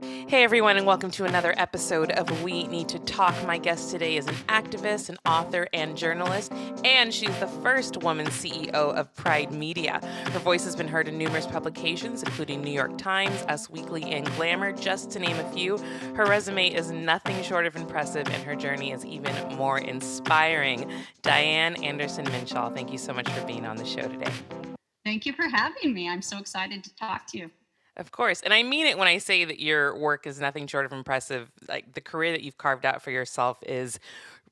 Hey everyone, and welcome to another episode of We Need to Talk. My guest today is an activist, an author, and journalist, and she's the first woman CEO of Pride Media. Her voice has been heard in numerous publications, including New York Times, Us Weekly, and Glamour, just to name a few. Her resume is nothing short of impressive, and her journey is even more inspiring. Diane Anderson-Minshall, thank you so much for being on the show today. Thank you for having me. I'm so excited to talk to you. Of course. And I mean it when I say that your work is nothing short of impressive. Like the career that you've carved out for yourself is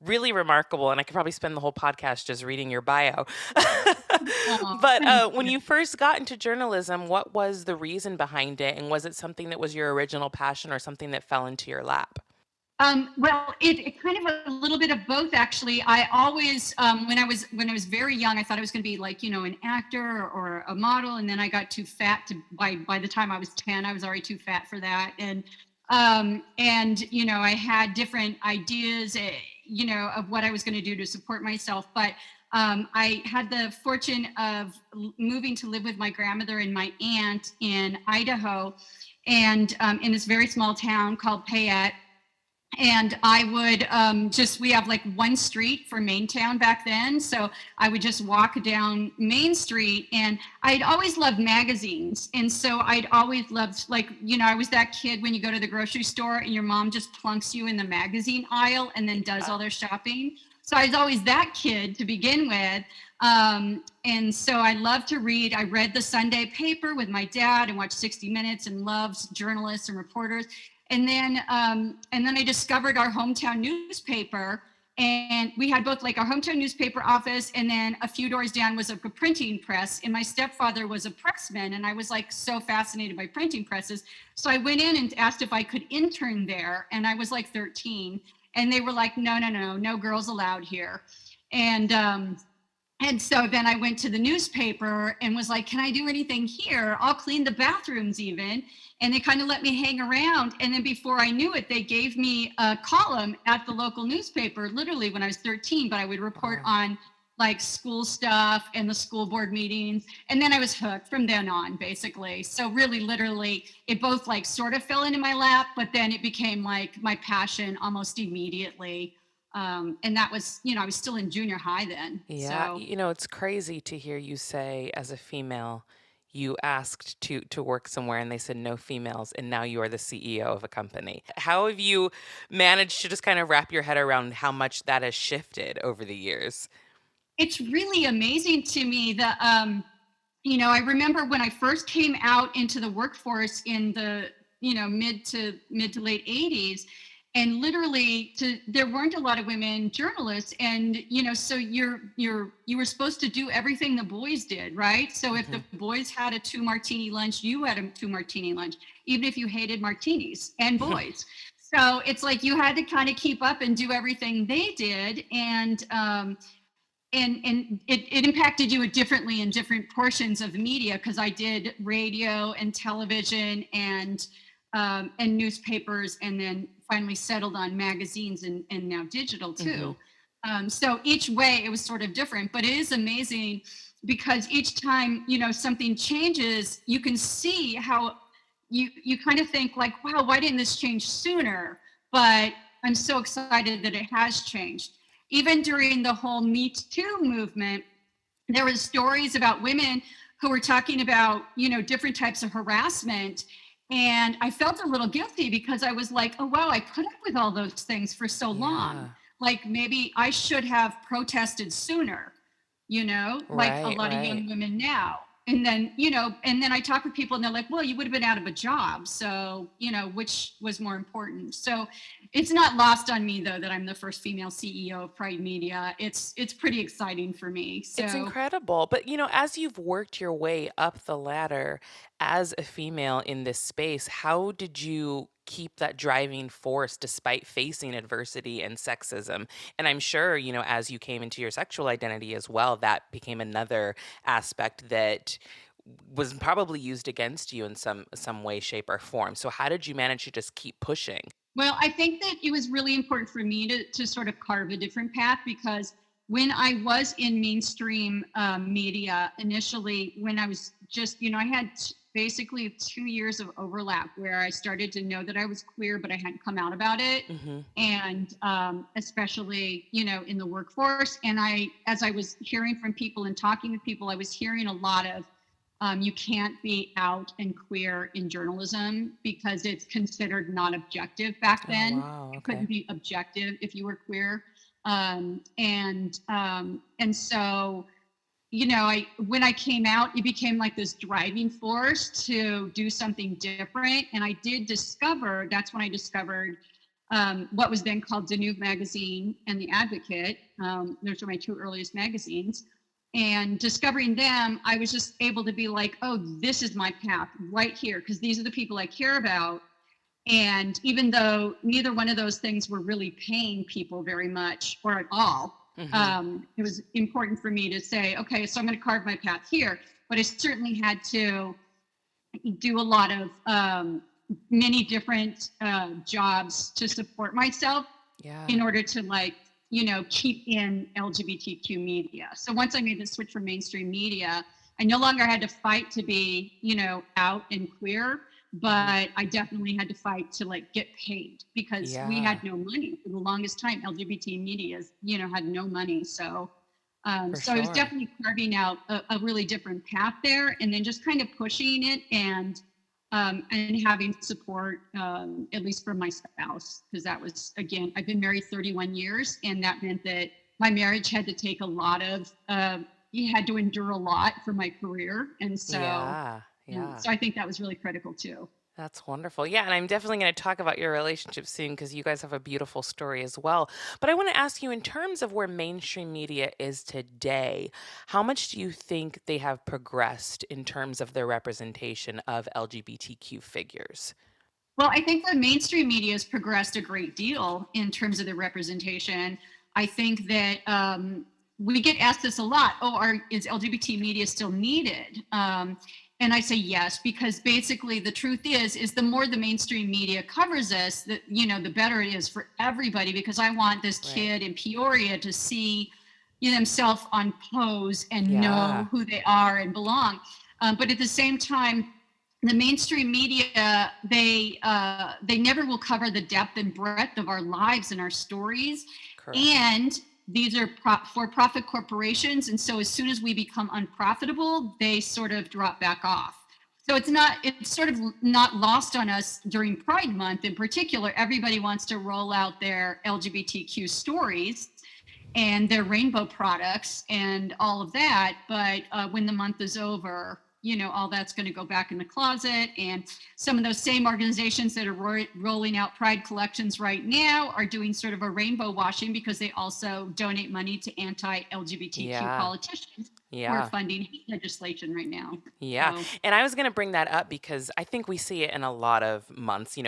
really remarkable. And I could probably spend the whole podcast just reading your bio. Oh, But thank when you. you first got into journalism, what was the reason behind it? And was it something that was your original passion or something that fell into your lap? Well, it kind of a little bit of both, actually. I always, when I was very young, I thought I was going to be like, an actor or a model, and then I got too fat to. By the time I was 10, I was already too fat for that, and I had different ideas, of what I was going to do to support myself, but. I had the fortune of moving to live with my grandmother and my aunt in Idaho, and in this very small town called Payette. And I would we have like one street for Maintown back then. So I would just walk down Main Street, and I'd always loved magazines. And so I'd always loved, like, I was that kid when you go to the grocery store and your mom just plunks you in the magazine aisle and then does all their shopping. So I was always that kid to begin with. And so I loved to read. I read the Sunday paper with my dad and watched 60 Minutes and loved journalists and reporters. And then I discovered our hometown newspaper, and we had both like our hometown newspaper office, and then a few doors down was a printing press. And my stepfather was a pressman, and I was like so fascinated by printing presses. So I went in and asked if I could intern there, and I was like 13, and they were like, no, no, no, no girls allowed here. And and so then I went to the newspaper and was like, can I do anything here? I'll clean the bathrooms even. And they kind of let me hang around. And then before I knew it, they gave me a column at the local newspaper, literally when I was 13, but I would report Wow. on like school stuff and the school board meetings. And then I was hooked from then on, basically. So really, literally, it both like sort of fell into my lap, but then it became like my passion almost immediately. And that was, I was still in junior high then. Yeah, So it's crazy to hear you say as a female, you asked to work somewhere and they said no females, and now you are the CEO of a company. How have you managed to just kind of wrap your head around how much that has shifted over the years? it's really amazing to me that, I remember when I first came out into the workforce in the, mid to late 80s, and literally there weren't a lot of women journalists, and so you were supposed to do everything the boys did, right? So if the Mhm. boys had a 2 martini lunch, you had a 2 martini lunch, even if you hated martinis and boys. So it's like you had to kind of keep up and do everything they did, and it impacted you differently in different portions of the media, because I did radio and television and newspapers, and then finally settled on magazines and now digital too. Mhm. So each way it was sort of different, but it is amazing because each time something changes, you can see how you kind of think like, wow, why didn't this change sooner? But I'm so excited that it has changed. Even during the whole Me Too movement, there was stories about women who were talking about different types of harassment, and I felt a little guilty because I was like, oh wow, I put up with all those things for so long. Yeah. Like maybe I should have protested sooner, like a Right, lot of right. young women now. And then I talk with people and they're like, well, you would have been out of a job, so which was more important. So it's not lost on me though that I'm the first female CEO of Pride Media. It's pretty exciting for me. It's So incredible. But, as you've worked your way up the ladder as a female in this space, how did you keep that driving force despite facing adversity and sexism? And I'm sure, as you came into your sexual identity as well, that became another aspect that was probably used against you in some way, shape, or form. So how did you manage to just keep pushing? well, I think that it was really important for me to sort of carve a different path, because when I was in mainstream media initially, when I was just, I had basically 2 years of overlap where I started to know that I was queer, but I hadn't come out about it. And especially, in the workforce. And as I was hearing from people and talking with people, I was hearing a lot of, you can't be out and queer in journalism because it's considered not objective back then. Wow, You okay. couldn't be objective if you were queer. And so, when I came out, it became like this driving force to do something different. And I did discover, that's when I discovered what was then called Danube Magazine and The Advocate. Those were my two earliest magazines. And discovering them, I was just able to be like, oh, this is my path right here, because these are the people I care about. And even though neither one of those things were really paying people very much or at all, it was important for me to say, okay, so I'm going to carve my path here. But I certainly had to do a lot of many different jobs to support myself in order to keep in LGBTQ media. So once I made the switch from mainstream media, I no longer had to fight to be, out and queer, but I definitely had to fight to get paid because we had no money for the longest time. LGBT media, had no money. So so I was definitely carving out a really different path there, and then just kind of pushing it and having support, at least from my spouse, because that was, again, I've been married 31 years, and that meant that my marriage had to take a lot of, you had to endure a lot for my career. And so, so I think that was really critical too. That's wonderful. Yeah, and I'm definitely going to talk about your relationship soon because you guys have a beautiful story as well. But I want to ask you, in terms of where mainstream media is today, how much do you think they have progressed in terms of their representation of LGBTQ figures? Well, I think the mainstream media has progressed a great deal in terms of the representation. I think that we get asked this a lot. Oh, is LGBT media still needed? And I say yes, because basically the truth is the more the mainstream media covers us, the better it is for everybody, because I want this kid in Peoria to see themselves on Pose and know who they are and belong. But at the same time, the mainstream media, they never will cover the depth and breadth of our lives and our stories. Correct. And these are for-profit corporations. And so as soon as we become unprofitable, they sort of drop back off. So it's sort of not lost on us during Pride Month in particular. Everybody wants to roll out their LGBTQ stories and their rainbow products and all of that. But when the month is over, all that's going to go back in the closet. And some of those same organizations that are rolling out Pride collections right now are doing sort of a rainbow washing because they also donate money to anti-LGBTQ politicians who are funding hate legislation right now. So. And I was going to bring that up because I think we see it in a lot of months,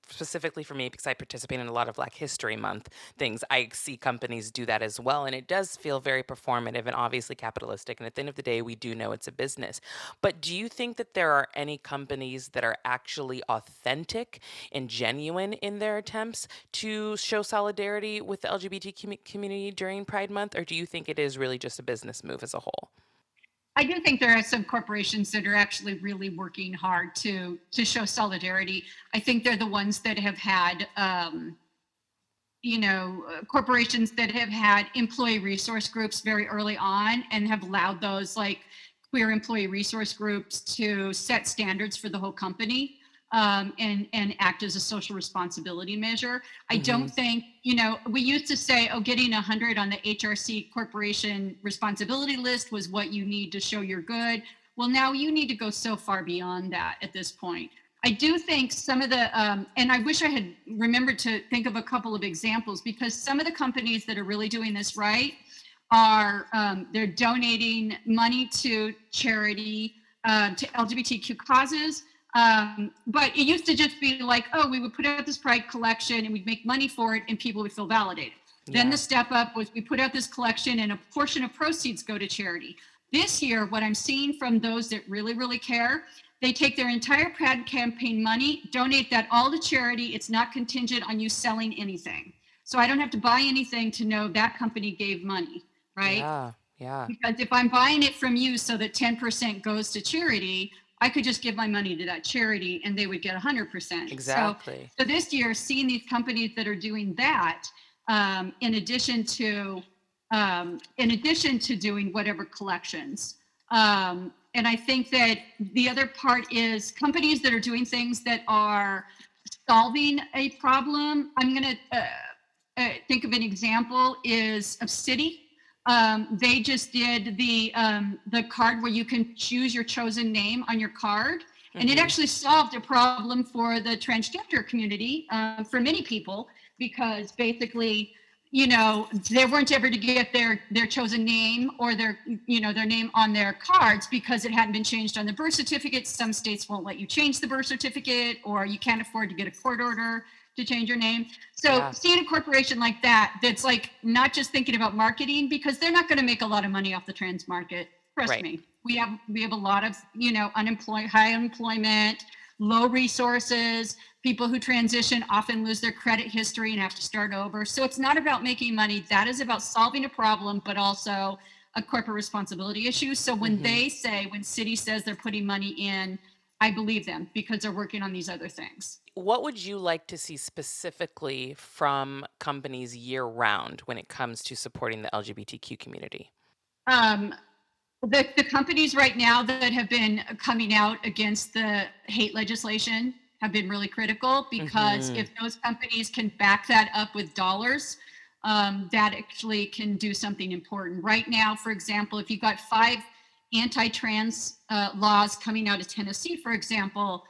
specifically for me, because I participate in a lot of Black History Month things. I see companies do that as well. And it does feel very performative and obviously capitalistic. And at the end of the day, we do know it's a business. But do you think that there are any companies that are actually authentic and genuine in their attempts to show solidarity with the LGBT community during Pride Month? Or do you think it is really just a business move as a whole? I do think there are some corporations that are actually really working hard to show solidarity. I think they're the ones that have had, corporations that have had employee resource groups very early on and have allowed those queer employee resource groups to set standards for the whole company. And act as a social responsibility measure. I don't think, we used to say, getting 100 on the HRC corporation responsibility list was what you need to show you're good. Well, now you need to go so far beyond that at this point. I do think some of the, and I wish I had remembered to think of a couple of examples, because some of the companies that are really doing this right are, they're donating money to charity, to LGBTQ causes. But it used to just be like, we would put out this Pride collection and we'd make money for it and people would feel validated. Then the step up was we put out this collection and a portion of proceeds go to charity. This year, what I'm seeing from those that really, really care, they take their entire Pride campaign money, donate that all to charity. It's not contingent on you selling anything. So I don't have to buy anything to know that company gave money, right? Yeah. Because if I'm buying it from you so that 10% goes to charity, I could just give my money to that charity and they would get 100%. Exactly. So this year, seeing these companies that are doing that, in addition to doing whatever collections. And I think that the other part is companies that are doing things that are solving a problem. I'm going to think of an example is of Citi. They just did the card where you can choose your chosen name on your card. And it actually solved a problem for the transgender community, for many people, because basically, you know, they weren't ever to get their chosen name or their name on their cards because it hadn't been changed on the birth certificate. Some states won't let you change the birth certificate, or you can't afford to get a court order to change your name. So seeing a corporation like that, that's like not just thinking about marketing, because they're not going to make a lot of money off the trans market. Trust me. We have a lot of, you know, high unemployment, low resources. People who transition often lose their credit history and have to start over. So it's not about making money. That is about solving a problem, but also a corporate responsibility issue. So when when Citi says they're putting money in, I believe them because they're working on these other things. What would you like to see specifically from companies year round when it comes to supporting the LGBTQ community? The companies right now that have been coming out against the hate legislation have been really critical, because if those companies can back that up with dollars, that actually can do something important. Right now, for example, if you've got 5 anti-trans laws coming out of Tennessee, for example,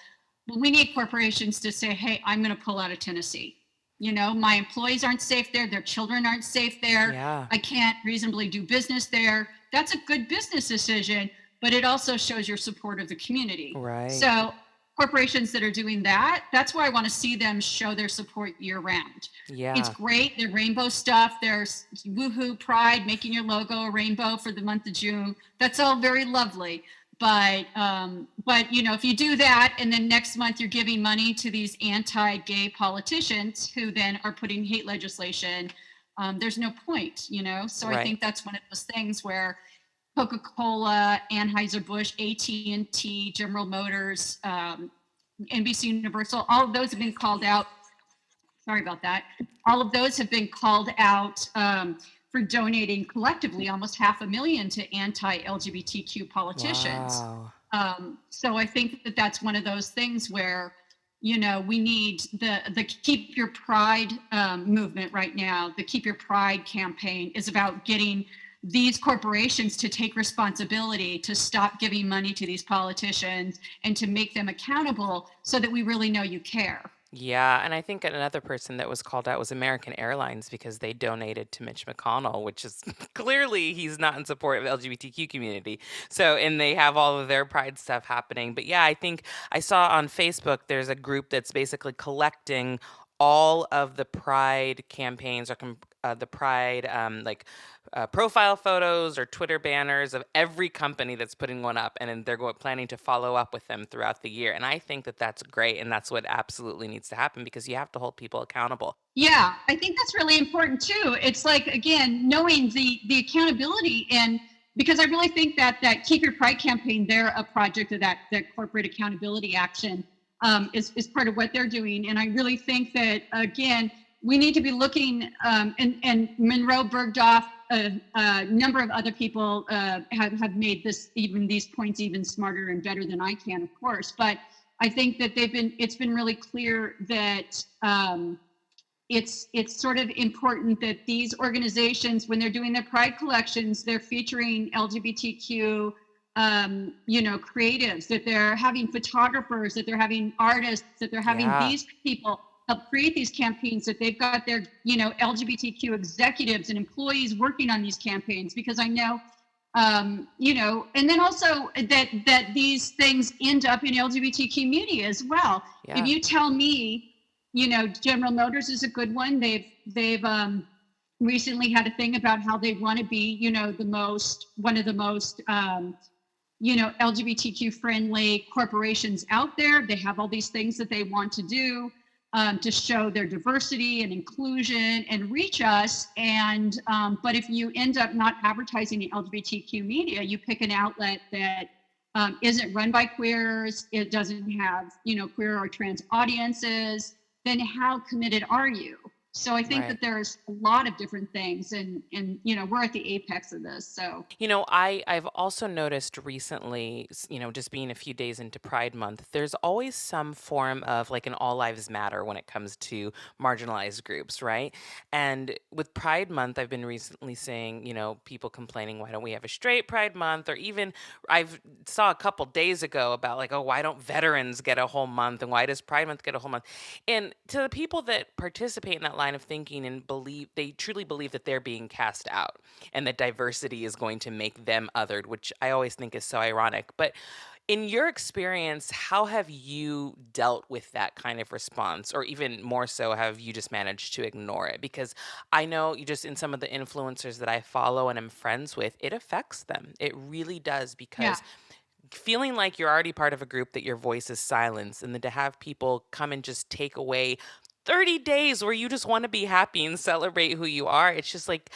we need corporations to say, hey, I'm going to pull out of Tennessee. You know, my employees aren't safe there. Their children aren't safe there. Yeah. I can't reasonably do business there. That's a good business decision, but it also shows your support of the community. Right. So corporations that are doing that, that's why I want to see them show their support year round. Yeah. It's great. There's rainbow stuff. There's woohoo pride, making your logo a rainbow for the month of June. That's all very lovely. But you know, if you do that and then next month you're giving money to these anti-gay politicians who then are putting hate legislation, there's no point, you know? So I think that's one of those things where Coca-Cola, Anheuser-Busch, AT&T, General Motors, NBC Universal, all of those have been called out. Sorry about that. All of those have been called out for donating collectively almost $500,000 to anti-LGBTQ politicians. Wow. So I think that that's one of those things where, you know, we need the Keep Your Pride movement right now. The Keep Your Pride campaign is about getting these corporations to take responsibility, to stop giving money to these politicians and to make them accountable so that we really know you care. Yeah, and I think another person that was called out was American Airlines, because they donated to Mitch McConnell, which is clearly he's not in support of the LGBTQ community. So, and they have all of their pride stuff happening. But yeah, I think I saw on Facebook there's a group that's basically collecting all of the pride campaigns or the pride profile photos or Twitter banners of every company that's putting one up, and then they're planning to follow up with them throughout the year. And I think that that's great, and that's what absolutely needs to happen, because you have to hold people accountable. Yeah, I think that's really important too. It's like, again, knowing the accountability, and because I really think that Keep Your Pride campaign, they're a project of that corporate accountability action, is part of what they're doing. And I really think that, again, we need to be looking, and Monroe Bergdorf, a number of other people have made these points even smarter and better than I can, of course. But I think that it's been really clear that it's sort of important that these organizations, when they're doing their pride collections, they're featuring LGBTQ, you know, creatives, that they're having photographers, that they're having artists, that they're having these people help create these campaigns, that they've got their, you know, LGBTQ executives and employees working on these campaigns, because I know, you know, and then also that these things end up in LGBTQ media as well. Yeah. If you tell me, you know, General Motors is a good one. They've recently had a thing about how they want to be, you know, one of the most, you know, LGBTQ friendly corporations out there. They have all these things that they want to do to show their diversity and inclusion and reach us. And but if you end up not advertising in LGBTQ media, you pick an outlet that isn't run by queers, it doesn't have, queer or trans audiences, then how committed are you? So I think Right. that there's a lot of different things, and we're at the apex of this. So I've also noticed recently, just being a few days into Pride Month, there's always some form of like an all lives matter when it comes to marginalized groups, right? And with Pride Month, I've been recently seeing, people complaining, why don't we have a straight Pride Month? Or even I've saw a couple days ago about like, oh, why don't veterans get a whole month? And why does Pride Month get a whole month? And to the people that participate in that line of thinking and they truly believe that they're being cast out and that diversity is going to make them othered, which I always think is so ironic. But in your experience, how have you dealt with that kind of response? Or even more so, have you just managed to ignore it? Because I know you just in some of the influencers that I follow and am friends with, it affects them. It really does, yeah. because feeling like you're already part of a group that your voice is silenced, and then to have people come and just take away 30 days where you just want to be happy and celebrate who you are. It's just like,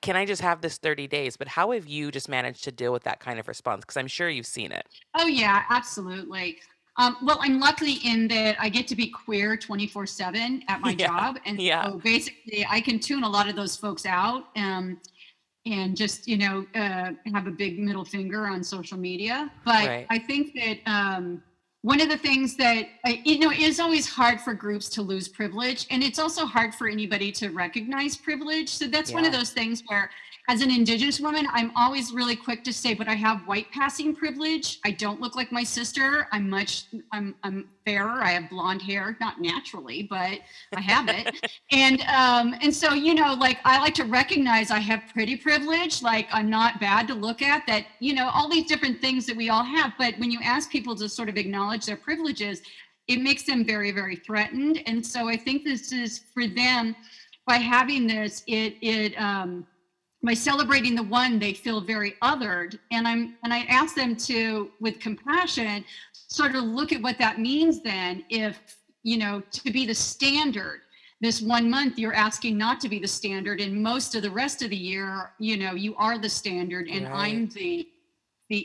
can I just have this 30 days? But how have you just managed to deal with that kind of response? Because I'm sure you've seen it. Oh yeah, absolutely. Well, I'm lucky in that I get to be queer 24/7 at my Yeah. job, and Yeah. so basically I can tune a lot of those folks out. And just have a big middle finger on social media. But Right. I think that one of the things that it is always hard for groups to lose privilege, and it's also hard for anybody to recognize privilege. So that's one of Yeah. those things where, as an Indigenous woman, I'm always really quick to say, but I have white passing privilege. I don't look like my sister. I'm fairer. I have blonde hair, not naturally, but I have it. And so, like, I like to recognize I have pretty privilege. Like, I'm not bad to look at, that, all these different things that we all have. But when you ask people to sort of acknowledge their privileges, it makes them very, very threatened. And so I think this is for them, by having this, by celebrating the one, they feel very othered. And I ask them to, with compassion, sort of look at what that means then. If, to be the standard, this 1 month you're asking not to be the standard, and most of the rest of the year, you are the standard, and Right. I'm the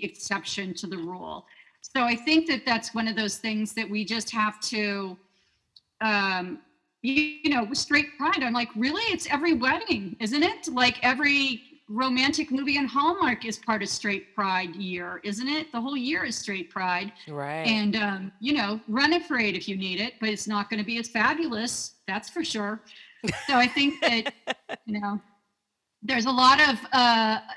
exception to the rule. So I think that that's one of those things that we just have to, with straight pride, I'm like, really? It's every wedding, isn't it? Like, every romantic movie on Hallmark is part of straight pride year, isn't it? The whole year is straight pride. Right. And, run afraid if you need it, but it's not going to be as fabulous. That's for sure. So I think that, there's a lot of,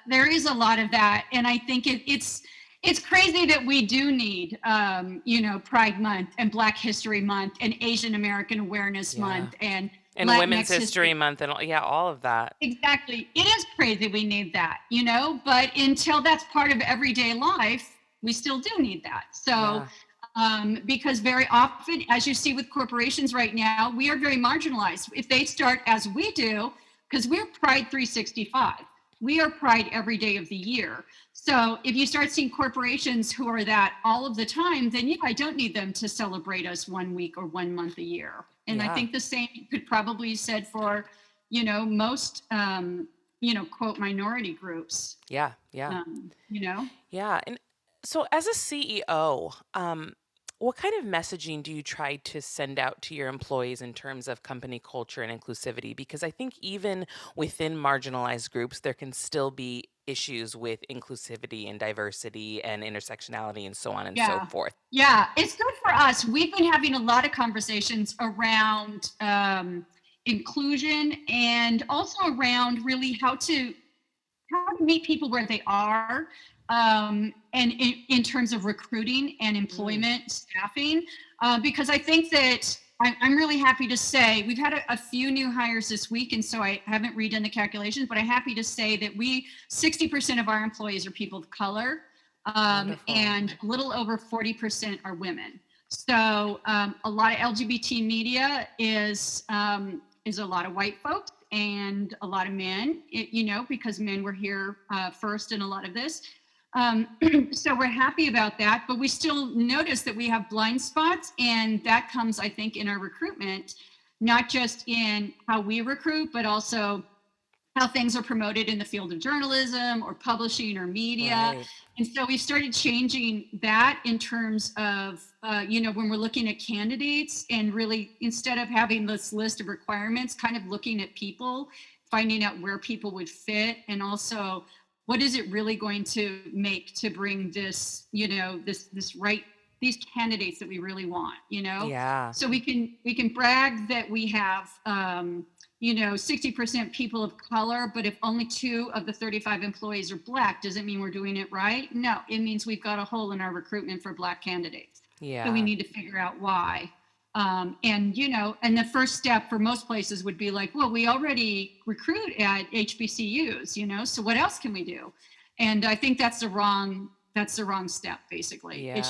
there is a lot of that. And I think it's crazy that we do need, Pride Month and Black History Month and Asian American Awareness Yeah. Month and And Women's History Month and all of that. Exactly. It is crazy we need that, but until that's part of everyday life, we still do need that. So, because very often, as you see with corporations right now, we are very marginalized. If they start as we do, because we're Pride 365, we are Pride every day of the year. So if you start seeing corporations who are that all of the time, then I don't need them to celebrate us 1 week or 1 month a year. And I think the same could probably be said for, most, quote, minority groups. Yeah. Yeah. Yeah. And so, as a CEO, what kind of messaging do you try to send out to your employees in terms of company culture and inclusivity? Because I think even within marginalized groups, there can still be issues with inclusivity and diversity and intersectionality and so on and so forth. Yeah, it's good for us. We've been having a lot of conversations around inclusion, and also around really how to meet people where they are, and in terms of recruiting and employment staffing, because I think that I'm really happy to say we've had a few new hires this week, and so I haven't redone the calculations, but I'm happy to say that 60% of our employees are people of color, and a little over 40% are women. So a lot of LGBT media is a lot of white folks and a lot of men, because men were here first in a lot of this. So we're happy about that, but we still notice that we have blind spots, and that comes, I think, in our recruitment, not just in how we recruit, but also how things are promoted in the field of journalism or publishing or media. Right. And so we started changing that in terms of, when we're looking at candidates and really, instead of having this list of requirements, kind of looking at people, finding out where people would fit, and also what is it really going to make to bring this, this right, these candidates that we really want, Yeah. so we can brag that we have 60% people of color, but if only 2 of the 35 employees are Black, does it mean we're doing it right? No, it means we've got a hole in our recruitment for Black candidates. So we Yeah. need to figure out why. And the first step for most places would be like, well, we already recruit at HBCUs, so what else can we do? And I think that's the wrong step, basically. Yeah.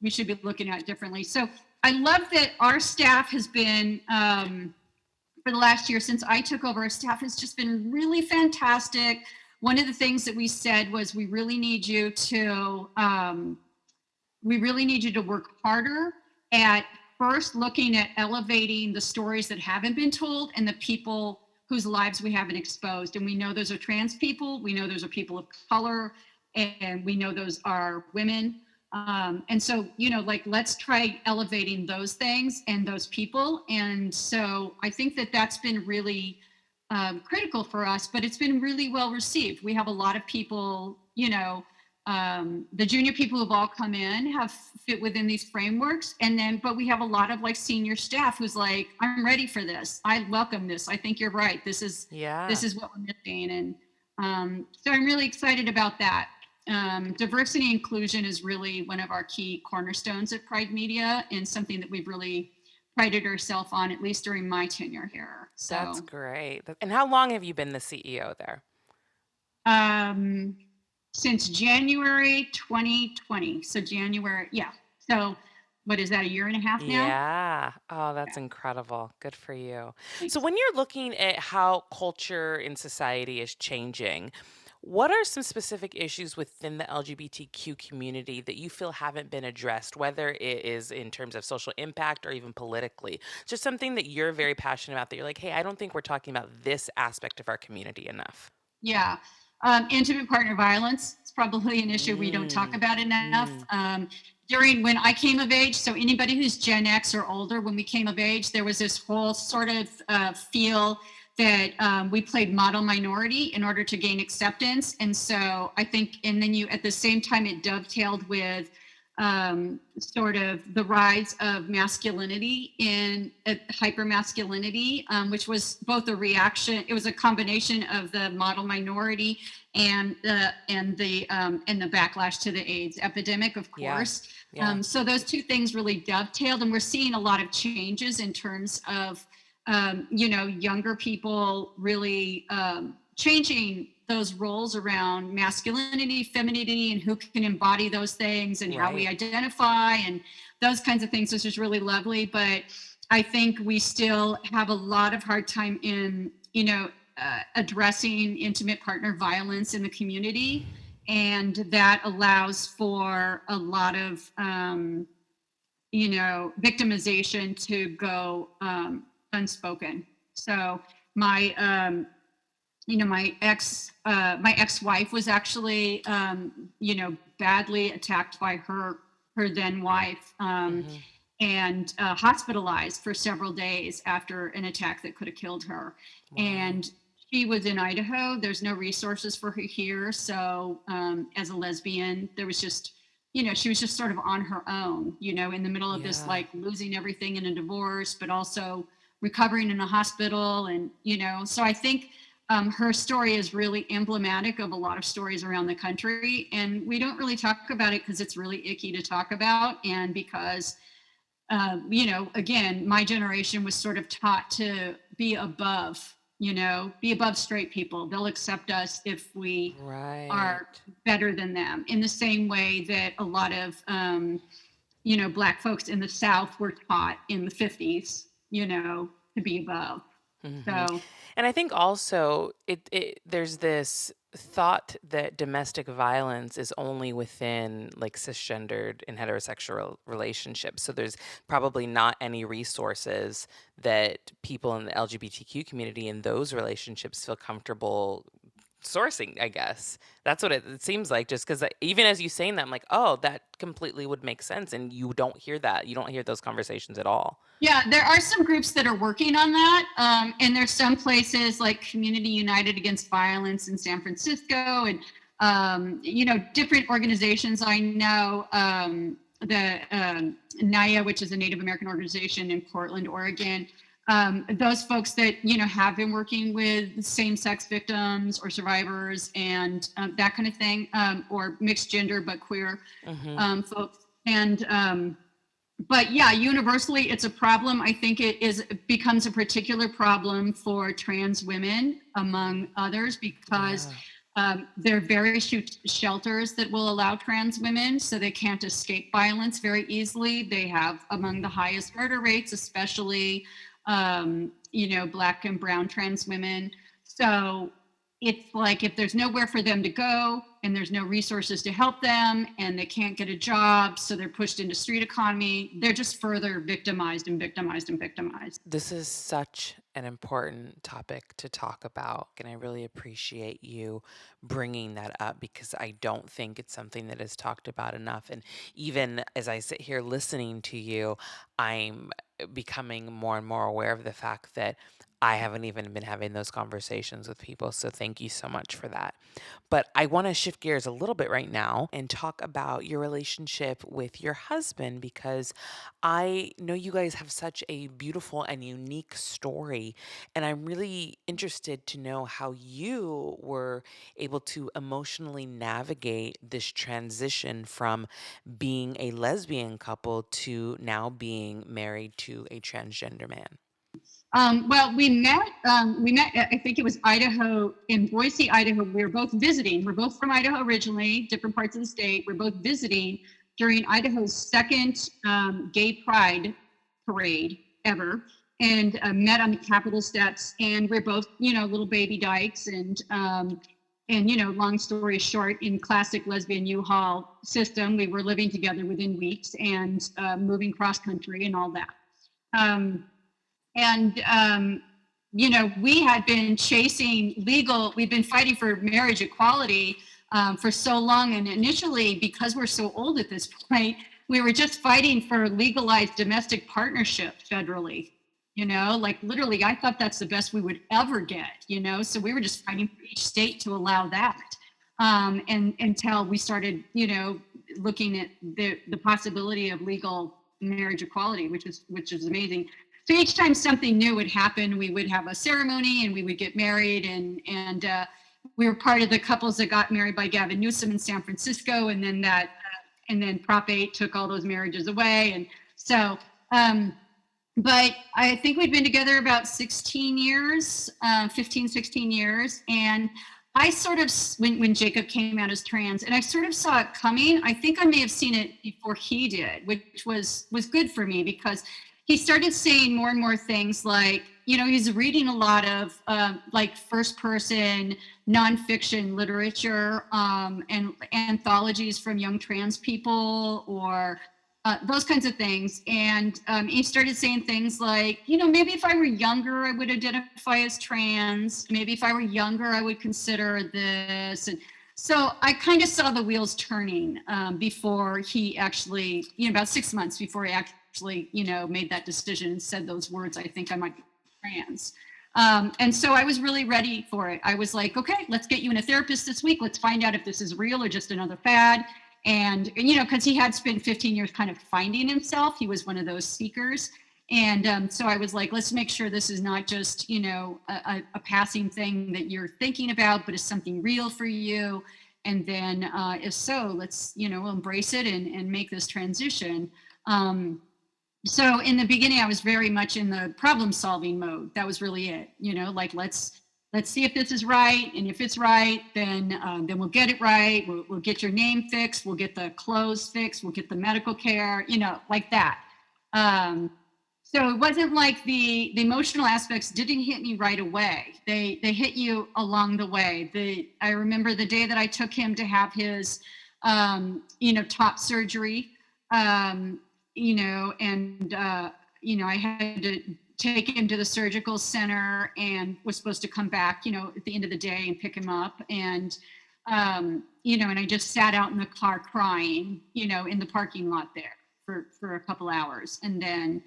We should be looking at it differently. So I love that our staff has been, for the last year since I took over, our staff has just been really fantastic. One of the things that we said was we really need you to work harder at first looking at elevating the stories that haven't been told and the people whose lives we haven't exposed. And we know those are trans people, we know those are people of color, and we know those are women. And so, let's try elevating those things and those people. And so I think that that's been really critical for us, but it's been really well received. We have a lot of people, the junior people who've all come in have fit within these frameworks. But we have a lot of senior staff who's like, I'm ready for this. I welcome this. I think you're right. This is Yeah. what we're missing. And so I'm really excited about that. Diversity and inclusion is really one of our key cornerstones at Pride Media, and something that we've really prided ourselves on, at least during my tenure here. That's So, great. And how long have you been the CEO there? um, since January 2020. So January, yeah. So what is that, a year and a half now? Yeah. Oh, that's incredible. Good for you. So, when you're looking at how culture in society is changing, what are some specific issues within the LGBTQ community that you feel haven't been addressed, whether it is in terms of social impact or even politically? Just something that you're very passionate about that you're like, hey, I don't think we're talking about this aspect of our community enough. Yeah. Intimate partner violence is probably an issue we don't talk Mm. about enough. Mm. During when I came of age, so anybody who's Gen X or older, when we came of age, there was this whole sort of feel that we played model minority in order to gain acceptance. And so I think, and then at the same time, it dovetailed with sort of the rise of masculinity in hypermasculinity, which was both a reaction. It was a combination of the model minority and the backlash to the AIDS epidemic, of Yeah. course. Yeah. So those two things really dovetailed, and we're seeing a lot of changes in terms of younger people really changing those roles around masculinity, femininity, and who can embody those things and how we Right. identify and those kinds of things, which is really lovely. But I think we still have a lot of hard time in, addressing intimate partner violence in the community. And that allows for a lot of, victimization to go unspoken. So my, my ex-wife was actually, badly attacked by her then wife, Hmm. and hospitalized for several days after an attack that could have killed her. Wow. And she was in Idaho. There's no resources for her here. So as a lesbian, there was just, she was just sort of on her own, in the middle of this, Yeah. losing everything in a divorce, but also recovering in a hospital. And, so I think her story is really emblematic of a lot of stories around the country. And we don't really talk about it because it's really icky to talk about. And because, again, my generation was sort of taught to be above, be above straight people. They'll accept us if we are Right. better than them, in the same way that a lot of, Black folks in the South were taught in the 50s, to be above. Hmm. So, And I think also it there's this thought that domestic violence is only within like cisgendered and heterosexual relationships. So there's probably not any resources that people in the LGBTQ community in those relationships feel comfortable sourcing, I guess. That's what it seems like, just because even as you saying that, I'm like, oh, that completely would make sense. And you don't hear that. You don't hear those conversations at all. Yeah, there are some groups that are working on that. And there's some places like Community United Against Violence in San Francisco and, different organizations. I know the NIA, which is a Native American organization in Portland, Oregon. Those folks that, have been working with same-sex victims or survivors and that kind of thing, or mixed gender but queer folks. And but yeah, universally, it's a problem. I think it becomes a particular problem for trans women, among others, because there are very few shelters that will allow trans women, so they can't escape violence very easily. They have among the highest murder rates, especially, Black and brown trans women. So it's like if there's nowhere for them to go and there's no resources to help them and they can't get a job, so they're pushed into street economy, they're just further victimized and victimized and victimized. This is such an important topic to talk about, and I really appreciate you bringing that up because I don't think it's something that is talked about enough. And even as I sit here listening to you, I'm becoming more and more aware of the fact that I haven't even been having those conversations with people. So thank you so much for that. But I want to shift gears a little bit right now and talk about your relationship with your husband because I know you guys have such a beautiful and unique story. And I'm really interested to know how you were able to emotionally navigate this transition from being a lesbian couple to now being married to a transgender man. Well, we met. I think it was Idaho, in Boise, Idaho. We were both visiting. We're both from Idaho originally, different parts of the state. We're both visiting during Idaho's second gay pride parade ever, and met on the Capitol steps. And we're both, little baby dykes. And long story short, in classic lesbian U-Haul system, we were living together within weeks and moving cross country and all that. We had been we'd been fighting for marriage equality for so long. And initially, because we're so old at this point, we were just fighting for legalized domestic partnership federally. Like literally, I thought that's the best we would ever get, so we were just fighting for each state to allow that. And until we started, looking at the possibility of legal marriage equality, which is amazing. So each time something new would happen, we would have a ceremony and we would get married. And we were part of the couples that got married by Gavin Newsom in San Francisco. And then Prop 8 took all those marriages away. And so, but I think we'd been together about 16 years, 15, 16 years. And I sort of, when Jacob came out as trans, and I sort of saw it coming. I think I may have seen it before he did, which was good for me because he started saying more and more things like, he's reading a lot of like first person nonfiction literature and anthologies from young trans people or those kinds of things. And he started saying things like, maybe if I were younger, I would identify as trans. Maybe if I were younger, I would consider this. And so I kind of saw the wheels turning before he actually, about 6 months before he actually, made that decision and said those words, I think I might be trans. And so I was really ready for it. I was like, okay, let's get you in a therapist this week. Let's find out if this is real or just another fad. And because he had spent 15 years kind of finding himself, he was one of those seekers. And so I was like, let's make sure this is not just, a passing thing that you're thinking about, but is something real for you. And then if so, let's, embrace it and make this transition. So in the beginning, I was very much in the problem solving mode. That was really it, like let's see if this is right. And if it's right, then we'll get it right. We'll get your name fixed. We'll get the clothes fixed. We'll get the medical care, like that. So it wasn't like the emotional aspects didn't hit me right away. They hit you along the way. I remember the day that I took him to have his top surgery, and I had to take him to the surgical center and was supposed to come back, at the end of the day and pick him up. And, and I just sat out in the car crying, in the parking lot there for a couple hours. And then,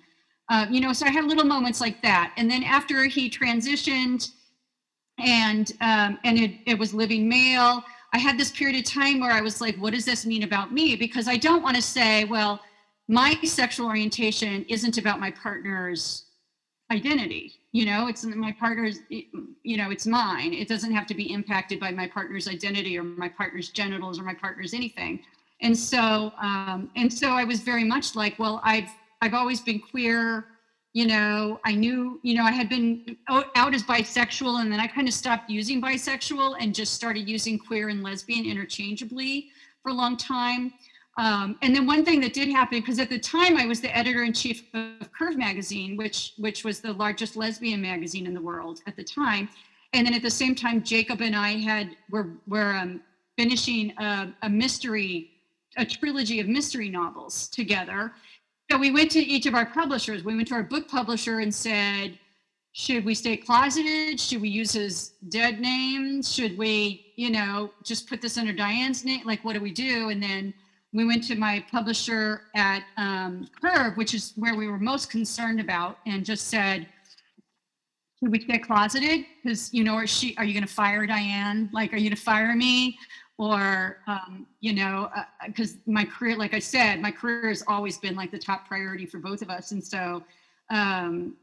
so I had little moments like that. And then after he transitioned and it was living male, I had this period of time where I was like, what does this mean about me? Because I don't want to say, well, my sexual orientation isn't about my partner's identity. It's my partner's, it's mine. It doesn't have to be impacted by my partner's identity or my partner's genitals or my partner's anything. And so I was very much like, well, I've always been queer. I knew, I had been out as bisexual, and then I kind of stopped using bisexual and just started using queer and lesbian interchangeably for a long time. And then one thing that did happen, because at the time I was the editor-in-chief of Curve magazine, which was the largest lesbian magazine in the world at the time. And then at the same time, Jacob and I were finishing a trilogy of mystery novels together. So we went to each of our publishers. We went to our book publisher and said, should we stay closeted? Should we use his dead name? Should we, just put this under Diane's name? Like, what do we do? And then we went to my publisher at Curve, which is where we were most concerned about, and just said, should we stay closeted? Because, are you going to fire Diane? Like, are you going to fire me? Or, because my career, like I said, my career has always been like the top priority for both of us. And so,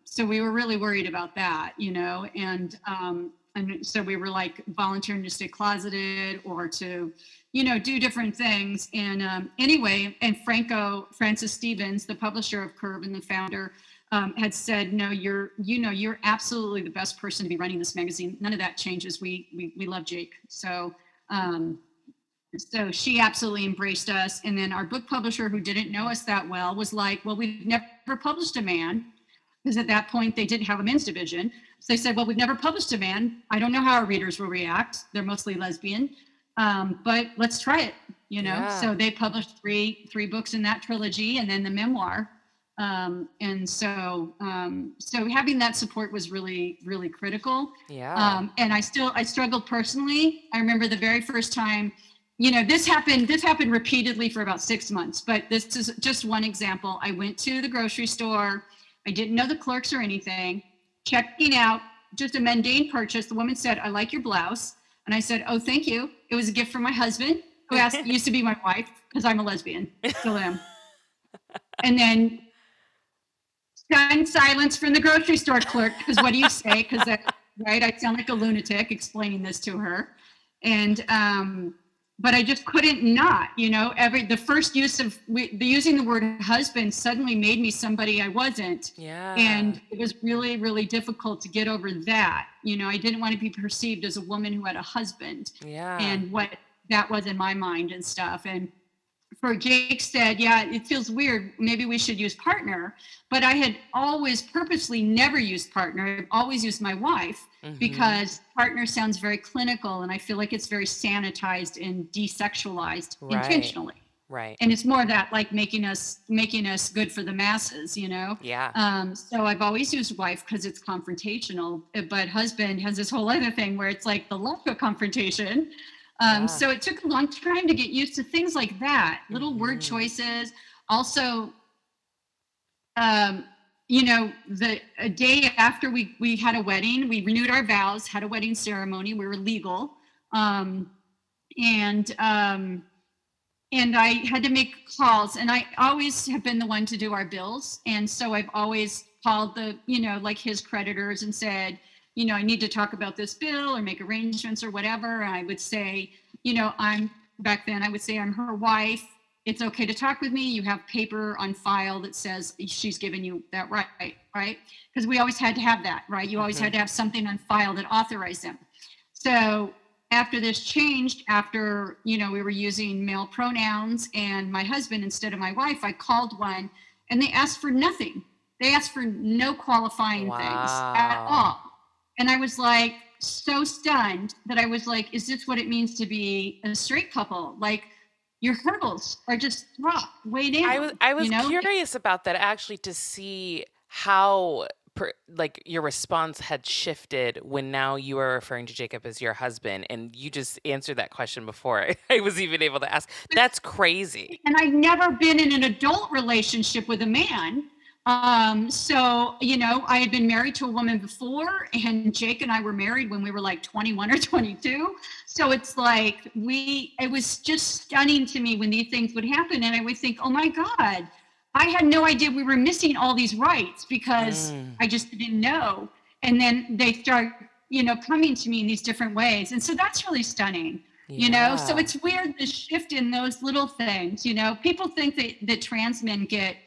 so we were really worried about that, and so we were like volunteering to stay closeted or to, do different things. And anyway, and Francis Stevens, the publisher of Curve and the founder, had said, no, you're absolutely the best person to be running this magazine. None of that changes. We love Jake. So she absolutely embraced us. And then our book publisher, who didn't know us that well, was like, well, we've never published a man, because at that point they didn't have a men's division. So they said, well, we've never published a man. I don't know how our readers will react. They're mostly lesbian, but let's try it, Yeah. So they published three books in that trilogy, and then the memoir. And so having that support was really, really critical. Yeah. And I struggled personally. I remember the very first time, this happened repeatedly for about 6 months, but this is just one example. I went to the grocery store. I didn't know the clerks or anything. Checking out, just a mundane purchase. The woman said, I like your blouse. And I said, oh, thank you. It was a gift from my husband, who used to be my wife, because I'm a lesbian, still am. And then stunned silence from the grocery store clerk, because what do you say? Because right, I sound like a lunatic explaining this to her. And but I just couldn't not, the first use of using the word husband suddenly made me somebody I wasn't. Yeah. And it was really, really difficult to get over that. I didn't want to be perceived as a woman who had a husband. Yeah. And what that was in my mind and stuff. And for Jake said, yeah, it feels weird. Maybe we should use partner. But I had always purposely never used partner. I've always used my wife, because partner sounds very clinical, and I feel like it's very sanitized and desexualized intentionally. Right. And it's more of that, like making us good for the masses, Yeah. So I've always used wife because it's confrontational, but husband has this whole other thing where it's like the lack of confrontation. So it took a long time to get used to things like that, little word choices. Also, the day after we had a wedding, we renewed our vows, had a wedding ceremony. We were legal. And I had to make calls, and I always have been the one to do our bills. And so I've always called like his creditors and said, I need to talk about this bill or make arrangements or whatever. And I would say, back then I would say, I'm her wife. It's okay to talk with me. You have paper on file that says she's given you that right? Because we always had to have that, right? You always had to have something on file that authorized them. So after this changed, after, we were using male pronouns and my husband instead of my wife, I called one and they asked for nothing. They asked for no qualifying things at Wow. all. And I was like, so stunned that I was like, is this what it means to be a straight couple? Like, your hurdles are just dropped way down, I was curious about that actually to see how like your response had shifted when now you are referring to Jacob as your husband, and you just answered that question before I was even able to ask. That's crazy. And I've never been in an adult relationship with a man. So, I had been married to a woman before, and Jake and I were married when we were like 21 or 22. So it's like it was just stunning to me when these things would happen. And I would think, oh my God, I had no idea we were missing all these rights because I just didn't know. And then they start, coming to me in these different ways. And so that's really stunning. So it's weird, the shift in those little things. People think that trans men get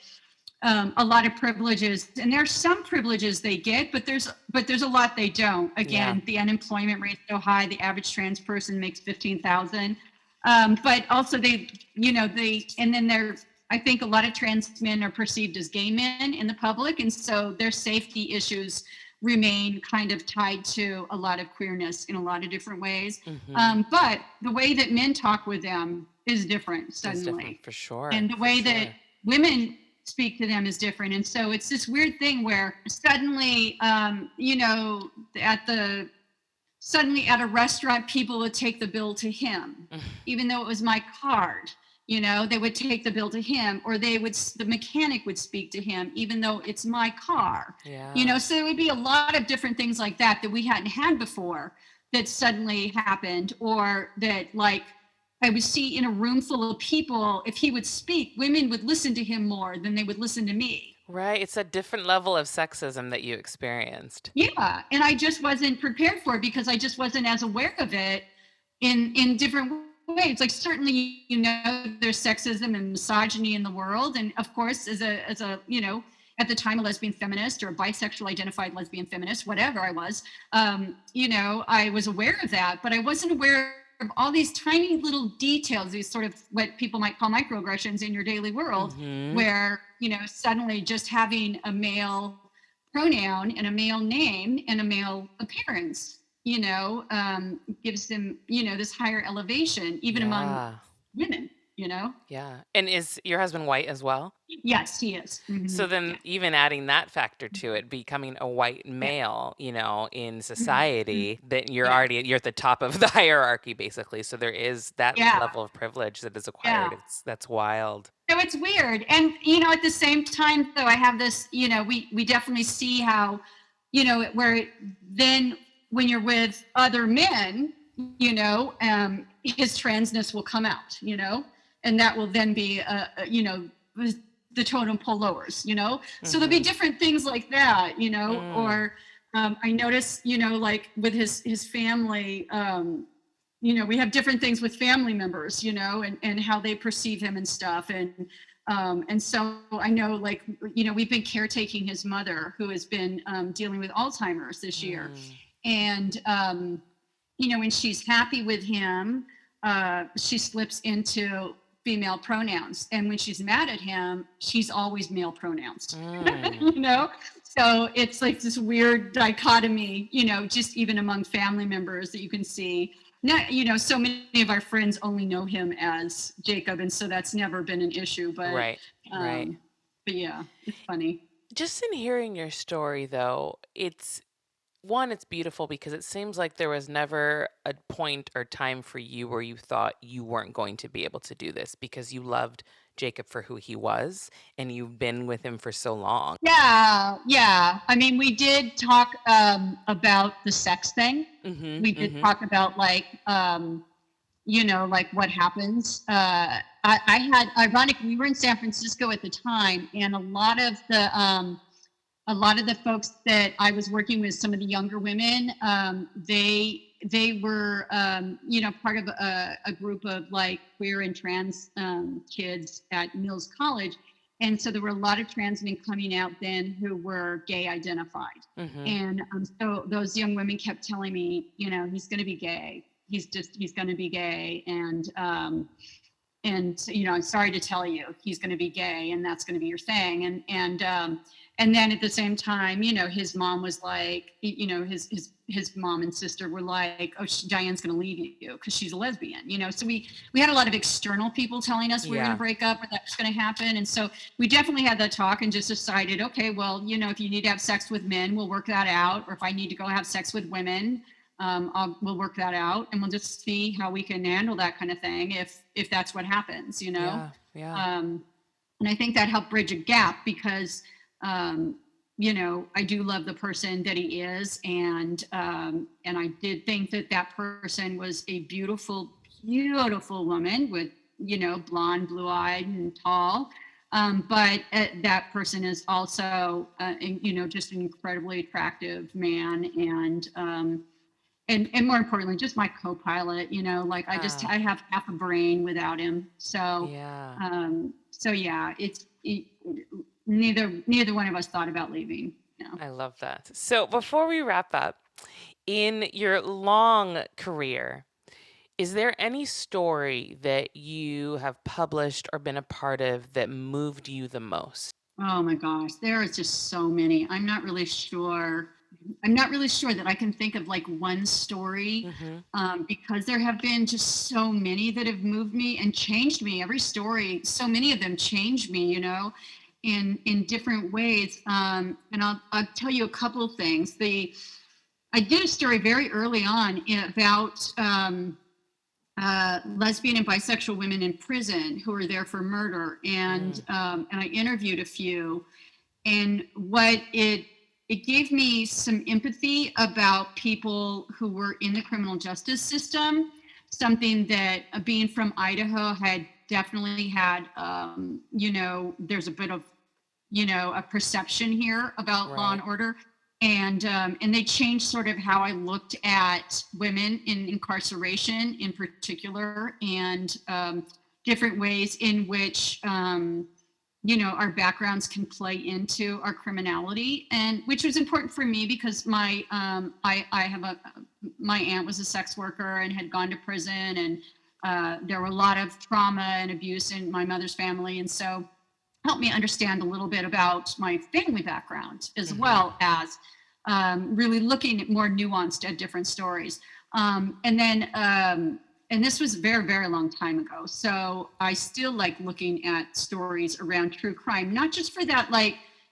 a lot of privileges, and there's some privileges they get, but there's a lot they don't. Again, the unemployment rate is so high, the average trans person makes 15,000. But also and then I think a lot of trans men are perceived as gay men in the public, and so their safety issues remain kind of tied to a lot of queerness in a lot of different ways. But the way that men talk with them is different suddenly. It's different, for sure. And the way that women speak to them is different. And so it's this weird thing where suddenly, suddenly at a restaurant, people would take the bill to him, even though it was my card. They would take the bill to him, or the mechanic would speak to him, even though it's my car. So it would be a lot of different things like that we hadn't had before that suddenly happened, or that like I would see in a room full of people, if he would speak, women would listen to him more than they would listen to me. Right. It's a different level of sexism that you experienced. Yeah. And I just wasn't prepared for it because I just wasn't as aware of it in different ways. Like certainly, there's sexism and misogyny in the world. And of course, as a at the time a lesbian feminist or a bisexual identified lesbian feminist, whatever I was, I was aware of that, but I wasn't aware of all these tiny little details, these sort of what people might call microaggressions in your daily world, where, suddenly just having a male pronoun and a male name and a male appearance, gives them, this higher elevation, even among women, Yeah. And is your husband white as well? Yes, he is. So then even adding that factor to it, becoming a white male, in society, that you're at the top of the hierarchy, basically. So there is that level of privilege that is acquired. That's wild. So it's weird. And, at the same time, though, I have this, we definitely see how, then when you're with other men, his transness will come out, and that will then be, the totem pole lowers, so there'll be different things like that, or I notice, like with his family, we have different things with family members, and how they perceive him and stuff. And so I know, like, we've been caretaking his mother, who has been dealing with Alzheimer's this year. And, when she's happy with him, she slips into female pronouns. And when she's mad at him, she's always male pronouns, So it's like this weird dichotomy, just even among family members that you can see. Not, so many of our friends only know him as Jacob, and so that's never been an issue. But right. But yeah, it's funny. Just in hearing your story, though, it's beautiful because it seems like there was never a point or time for you where you thought you weren't going to be able to do this because you loved Jacob for who he was and you've been with him for so long. Yeah. I mean, we did talk about the sex thing. We did talk about like what happens. I had, ironically, we were in San Francisco at the time, and a lot of the folks that I was working with, some of the younger women, they were, part of a group of like queer and trans kids at Mills College. And so there were a lot of trans men coming out then who were gay identified. And so those young women kept telling me, he's going to be gay. He's going to be gay. I'm sorry to tell you, he's going to be gay, and that's going to be your thing. And then at the same time, his mom was like, his mom and sister were like, oh, Diane's going to leave you because she's a lesbian, So we had a lot of external people telling us we were going to break up or that was going to happen. And so we definitely had that talk and just decided, okay, well, if you need to have sex with men, we'll work that out. Or if I need to go have sex with women, we'll work that out, and we'll just see how we can handle that kind of thing if that's what happens, Yeah. And I think that helped bridge a gap because I do love the person that he is, and I did think that person was a beautiful woman with blonde, blue-eyed, and tall. But that person is also just an incredibly attractive man, and more importantly, just my co-pilot. I have half a brain without him. So neither one of us thought about leaving. I love that. So before we wrap up, in your long career, is there any story that you have published or been a part of that moved you the most? Oh my gosh, there is just so many. I'm not really sure that I can think of like one story, because there have been just so many that have moved me and changed me. Every story, so many of them changed me, in different ways. And I'll tell you a couple of things. I did a story very early on about lesbian and bisexual women in prison who were there for murder, and I interviewed a few, and what it gave me some empathy about people who were in the criminal justice system, something that being from Idaho had definitely had, there's a bit of, a perception here about law and order. And they changed sort of how I looked at women in incarceration in particular, and different ways in which our backgrounds can play into our criminality, and which was important for me because my aunt was a sex worker and had gone to prison, and there were a lot of trauma and abuse in my mother's family, and so helped me understand a little bit about my family background, as well as really looking at more nuanced at different stories. And this was a very, very long time ago. So I still like looking at stories around true crime, not just for that,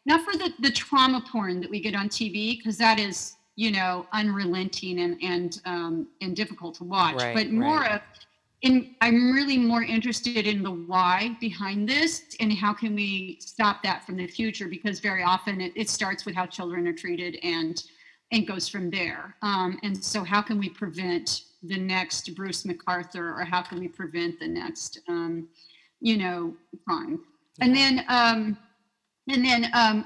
not for the trauma porn that we get on TV, because that is, unrelenting and difficult to watch, but more of, I'm really more interested in the why behind this and how can we stop that from the future, because very often it starts with how children are treated and goes from there. And so how can we prevent the next Bruce MacArthur, or how can we prevent the next, crime? And then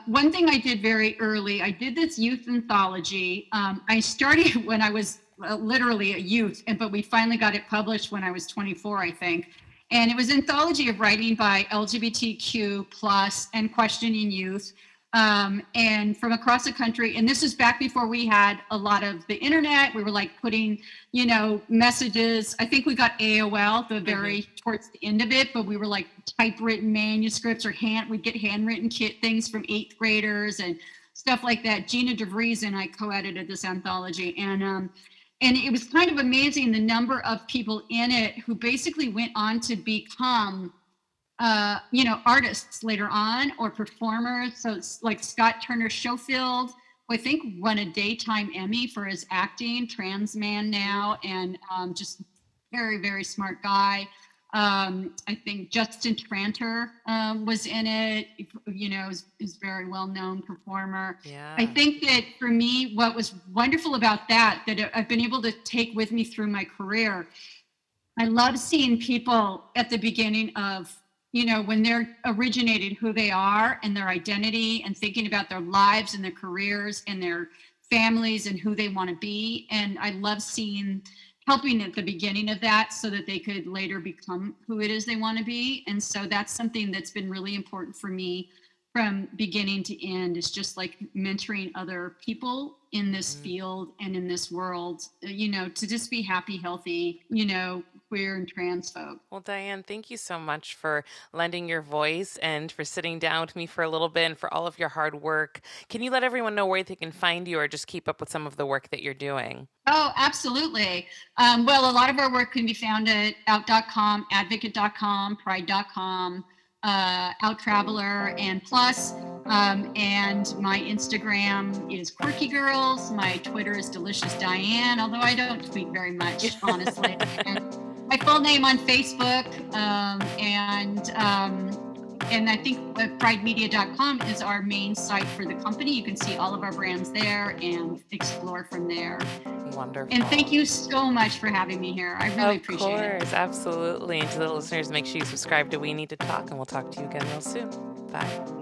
one thing I did very early, I did this youth anthology. I started when I was literally a youth, but we finally got it published when I was 24, I think. And it was an anthology of writing by LGBTQ plus and questioning youth, and from across the country. And this is back before we had a lot of the internet. We were like putting, messages. I think we got AOL towards the end of it, but we were like typewritten manuscripts, or we'd get handwritten things from 8th graders and stuff like that. Gina DeVries and I co-edited this anthology, and it was kind of amazing the number of people in it who basically went on to become artists later on, or performers. So it's like Scott Turner Schofield, who I think won a daytime Emmy for his acting, trans man now, and just very, very smart guy. I think Justin Tranter was in it, is very well-known performer. Yeah. I think that for me, what was wonderful about that I've been able to take with me through my career, I love seeing people at the beginning of, when they're originated who they are and their identity, and thinking about their lives and their careers and their families and who they want to be. And I love helping at the beginning of that so that they could later become who it is they want to be. And so that's something that's been really important for me from beginning to end, is just like mentoring other people in this field and in this world, to just be happy, healthy, queer and trans folk. Well, Diane, thank you so much for lending your voice and for sitting down with me for a little bit and for all of your hard work. Can you let everyone know where they can find you or just keep up with some of the work that you're doing? Oh, absolutely. Well, a lot of our work can be found at out.com, advocate.com, pride.com, Out Traveler, and Plus. And my Instagram is Quirky Girls. My Twitter is Delicious Diane, although I don't tweet very much, honestly. And my full name on Facebook, and I think pridemedia.com is our main site for the company. You can see all of our brands there and explore from there. Wonderful. And thank you so much for having me here. I really appreciate it. Of course, absolutely. And to the listeners, make sure you subscribe to We Need to Talk, and we'll talk to you again real soon. Bye.